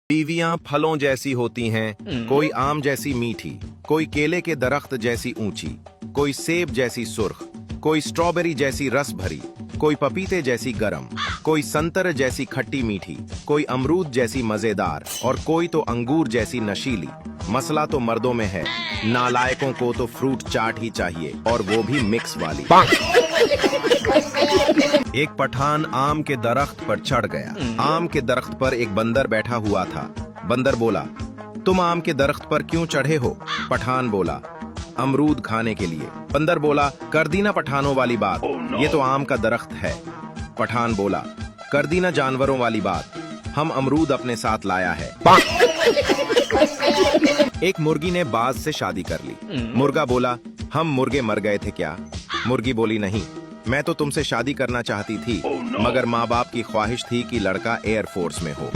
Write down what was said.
बीवियां फलों जैसी होती हैं, कोई आम जैसी मीठी, कोई केले के दरख्त जैसी ऊंची, कोई सेब जैसी सुर्ख, कोई स्ट्रॉबेरी जैसी रस भरी, कोई पपीते जैसी गरम, कोई संतर जैसी खट्टी मीठी, कोई अमरूद जैसी मजेदार और कोई तो अंगूर जैसी नशीली। मसला तो मर्दों में है, नालायकों को तो फ्रूट चाट ही चाहिए, और वो भी मिक्स वाली। एक पठान आम के दरख्त पर चढ़ गया। आम के दरख्त पर एक बंदर बैठा हुआ था। बंदर बोला, तुम आम के दरख्त पर क्यों चढ़े हो? पठान बोला, अमरूद खाने के लिए। बंदर बोला, कर दी ना पठानों वाली बात, ये तो आम का दरख्त है। पठान बोला, कर दी ना जानवरों वाली बात, हम अमरूद अपने साथ लाया है। एक मुर्गी ने बाज से शादी कर ली। मुर्गा बोला, हम मुर्गे मर गए थे क्या? मुर्गी बोली, नहीं, मैं तो तुमसे शादी करना चाहती थी, मगर माँ बाप की ख्वाहिश थी कि लड़का एयरफोर्स में हो।